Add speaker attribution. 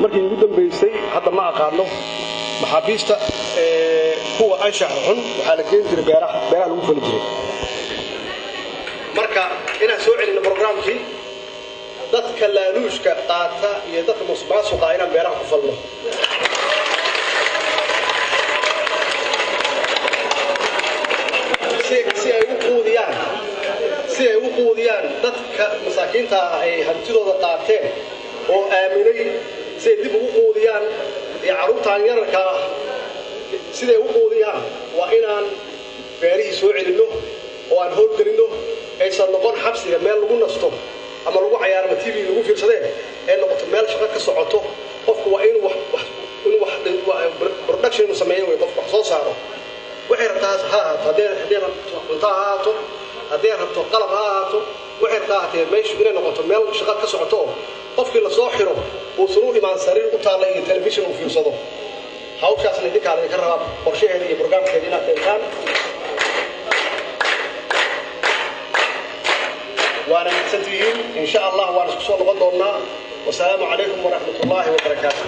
Speaker 1: markii ugu dambeysay hadda ma aqaano maxaabiista kuwa anshax xun waxa la geyn jiray beeraha lagu fali jiray marka inaan soo celino barnaamijkii dadka laaluushka qaata iyo dadka musuqmaasuqa inaan beeraha ku falno si ay u quudiyaan dadka masaakiinta ay hantidooda qaateen oo aaminay si ay dib ugu quudiyaan carruurtaan yararka ah siday u quudiyaan waa inaan beerihii soo celinno oo aan howlgelinno aysan noqon xabsiga meel lagu nasto ama lagu cayaaro ama TV lagu fiirsadeen ee noqoto meel shaqo ka socoto qofku waa inuu wax production sameeyo way qofku wax soo saaro waxay rabtaa ha haddii cunto ha ahaato haddii rabto qalab ha ahaato waxay rabtaa meeshu inay noqoto meel shaqo ka socoto qofkii la soo xiro uu soo imaan sariir u taala iyo television u fiirsado hawshaasna idinka aan ka rabaa qorshaheeda iyo barnaamijkeeda inaad keentaan وانا محسنتين ان شاء الله وانا اسكو سو نقدونا والسلام عليكم ورحمه الله وبركاته